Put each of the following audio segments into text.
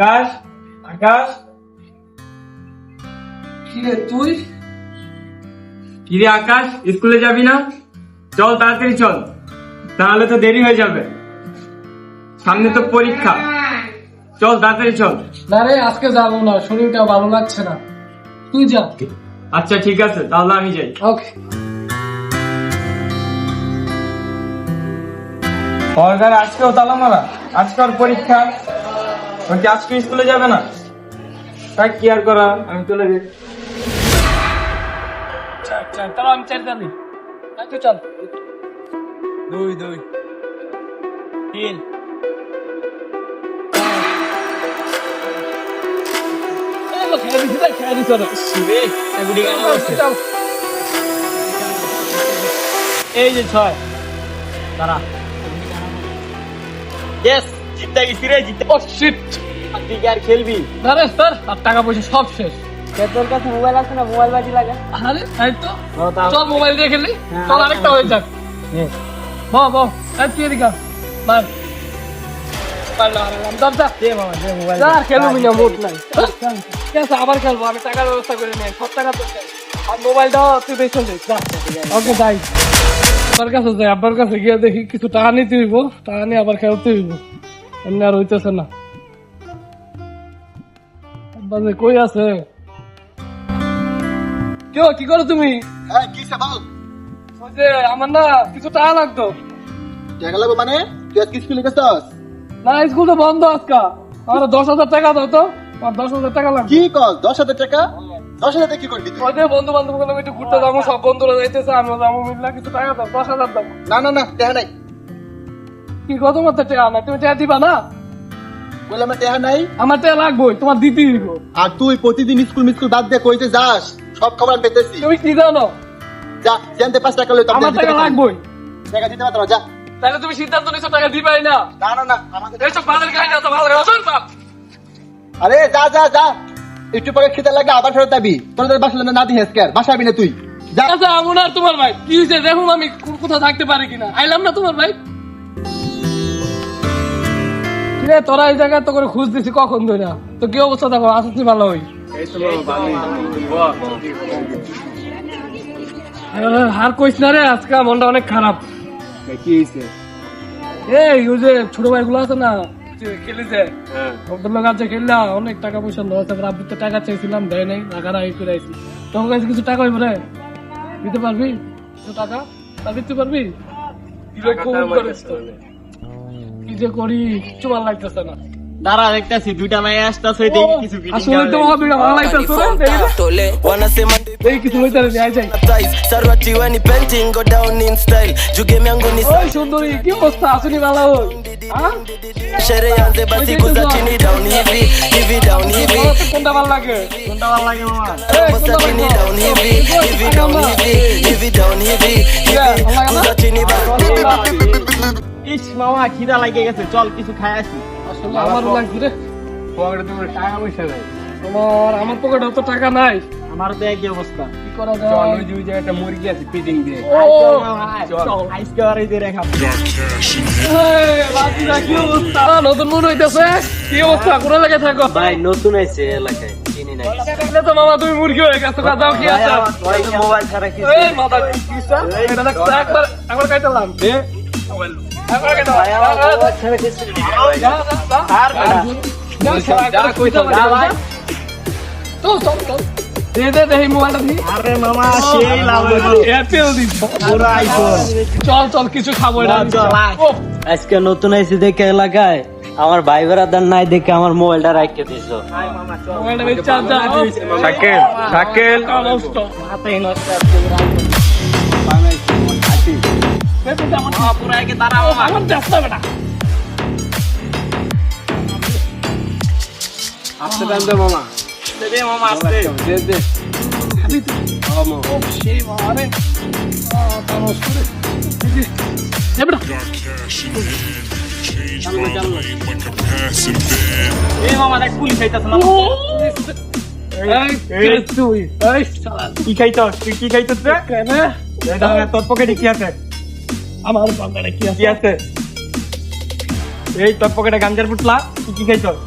আকাশ, আকাশ, কিরে তুই? কিরে আকাশ, স্কুলে যাবি না? চল তাড়াতাড়ি চল, তাহলে তো দেরি হয়ে যাবে। সামনে তো পরীক্ষা, চল তাড়াতাড়ি চল। না রে, আজকে যাবো না, শরীরটা ভালো লাগছে না। তুই যা। আচ্ছা ঠিক আছে, তাহলে আমি যাই। ওকে। সরকার আজকেও তালা মারা, আজকে আর পরীক্ষা, ও কি আজকে স্কুলে যাবে না? তাই কি আর করা, আমি চলে যাই। চলো আমি চার জানি। তুই চল। 2 2 3 এই যে 6 তারা ইয়েস জিততে গেছি রে, জিততে। ও শিট। তুই কি আর খেলবি? না রে স্যার, আর টাকা পয়সা সব শেষ। তোর কাছে মোবাইল আছে না? মোবাইল বাজি লাগা। আরে তাই তো, তাও। চল মোবাইল দিয়ে খেলি। হ্যাঁ, চল আরেকটা হয়ে যাক। বহ এই তুই এদিকে মার। মোবাইল আর খেলবি না, মুড নাই। ঠিক আছে, আবার খেলবো, আমি টাকার ব্যবস্থা করে নিই। সব টাকা তো শেষ। আর মোবাইলটাও তুই বেছে নিস। ওকে যাই, আব্বার কাছে যাই। আব্বার কাছে গিয়ে দেখি কিছু টাকা নিতে হইব, টাকা নিয়ে আবার খেলতে হইব। এমনি আর হইতেছে না। আব্বা যে কই আছে? কেউ কি করো তুমি? হ্যাঁ কি বল। ওই যে আমার না কিছু টাকা লাগতো। টাকা লাগবে মানে? তুই আজকে স্কুলে গেছস? না, স্কুল তো বন্ধ আজকা। আমার 10,000 টাকা দাও তো, আমার 10,000 টাকা লাগবে। কি কস? 10,000 টাকা? 10,000 টাকা কি করবি তুই? ওই যে বন্ধু বান্ধব গুলো একটু ঘুরতে যাবো, সব বন্ধুরা যাইতেছে, আমিও যাবো, মিললা কিছু টাকা দাও। 10,000 দাও। না না না, টাকা নাই। কি কত মতো টাকা না? তুমি টাকা দিবা না? বললাম না টাকা নাই। আমার টাকা লাগবে, তোমার দিতে হইব। আর তুই প্রতিদিন স্কুল মিস্কুল বাদ দিয়ে কইতে যাস? সব খবর আমি পেতেছি। তুমি কি জানো? যা জানতে 5 টাকা লই তো আমার টাকা লাগবে। টাকা দিতে পারতো না, যা। তাহলে তুমি সিদ্ধান্ত নিছো টাকা দিবাই না? না না না আমাদের এইসব বাজার খাই না তো, বাজার অসল পাপ। আরে যা যা যা, একটু পরে খেতে লাগলে আবার ফেরত যাবি। তোদের বাসা না দিস কেন, বাসাবি না তুই, যা। আচ্ছা আমুন আর তোমার ভাই কি হয়েছে দেখুন, আমি কোথাও থাকতে পারি কিনা। আইলাম না তোমার ভাই। কিরে তোরা এই জায়গায় তো করে খুঁজ দিছি কখন ধরে, তো কি অবস্থা দেখো, আসছি ভালো হই। আর কইস না রে, আজকে মনটা অনেক খারাপ। কি হইছে? এই ওই যে ছোট ভাই গুলো আছে না, যে খেলি যে ওদের লোক আছে, খেললা অনেক টাকা পয়সা লস। তারপর আপনি তো টাকা চাইছিলাম, দেয় নাই, রাখারাখি করে আইছি। তোর কাছে কিছু টাকা হইব রে, দিতে পারবি? কিছু টাকা তা দিতে পারবি? কি রে, কবুল করিস তো। কি যে করি, কিচ্ছু ভালো লাগতেছে না। দাঁড়া দেখতেছি, দুইটা মেয়ে আসতেছে, দেখি কিছু আসলে তো আমার দুইটা ভালো লাগতেছে না, দেখি কিছু হইতে রে, আই যাই। Sarwati when he painting go down in style. Juge myangu ni ওই সুন্দরী, কি অবস্থা? আসুনি ভালো হই? হ্যাঁ? shere yanze basi kuza chini down hivi hivi down hivi. তোমার তো কোনটা ভালো লাগে? কোনটা ভালো লাগে মামা? এই, Kuza কোনটা chini ভালো down লাগে? hivi hivi down hivi hivi down hivi Yeah, hivi. Allah Kuza Allah. chini ইস মামা, খিদা লাগে গেছে, চল কিছু খাই আসি। আসলে আমারও লাগছে রে। পকেটে তোমার টাকা পয়সা নাই। আমার পকেটে তো টাকা নাই, আমার তো একই অবস্থা। কি করা চল যায়? ওই যে ওই জায়গায় একটা মুরগি আছে ফিটিং দিয়ে। ও, চল আজকে আর এই দিয়ে রেখা। এই, বাকিরা কি অবস্থা? নতুন মন হইতেছে, কি অবস্থা? কোন জায়গায় থাকো? ভাই নতুন আইছে এলাকায়, চিনি নাই। এটা তো মামা তুমি মুরগি হয়ে গেছো, কাজাও কি আছে? ভাই মোবাইল ছাড়া কিছু এই মাথা কিসা? এটা দেখো, একবার কাইতালাম। মোবাইল একবার কাইতালাম। ভাই আমার মোবাইল ছাড়া কিছু নেই ভাই। যা, যা, যা। আর যা কইতো যা ভাই। তো চল চল, দে দে দে এই মোবাইলটা দি। আরে মামা সেই লাভ হলো, অ্যাপেল দি। পুরো আইফোন। চল চল, কিছু খাবো এটা। চল, আয়। ও, আজকে নতুন আইছে দেখে এলাকায়, আমার ভাই বেড়াদার নাই দেখে আমার মোবাইলটা রাখতে দিছো। মোবাইলটা বেশ চার্জার। শাকিল, শাকিল। নষ্ট। হাতেই নষ্ট আছে। পুরো আগে দাঁড়াও মামা। আমার ব্যস্ত বেটা। আসতে দেন দে মামা। দে মামা আসতে। দে দে। খাবি তুই? ও, সেই মামা রে। তা নষ্ট রে। এ বেটা। এই মামা দেখ পুলিশ আইতাছে না। ও, এই, কে তুই? এই, শালা। কি খাইছস? তুই কি খাইছস রে? কেন? এই দাঁড়া, তোর পকেটে কি আছে? আমার বাংলায় কি আছে? কি আছে? এই তোর পকেটে গাঞ্জার পুটলা, তুই কি খাইছস?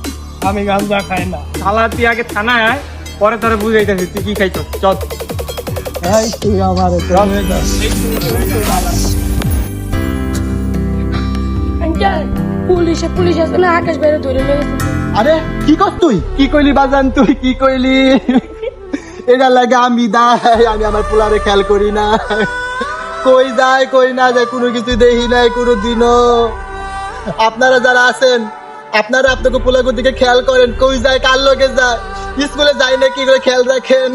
আমি গাঞ্জা খাই না। শালা তুই আগে থানায় আয়, পরে তোরা বুঝাইতেছি তুই কি খাইছ। চল এই তুই আমার আঙ্কেল পুলিশ আছে না, আকাশ বাইরে ধরে লেগেছে। আরে কি কর তুই? কি কইলি বাজান, তুই কি কইলি? এটা লাগে আমি আমি আমার পোলারে খেয়াল করি না, কই যায় কই না যায় কোনো কিছু দেখি নাই কোনো দিনও। আপনারা যারা আছেন আপনারা আপনাকে পোলাগুর দিকে খেয়াল করেন, কই যায় কার লগে যায়, স্কুলে যায় না কি করে খেয়াল রাখেন।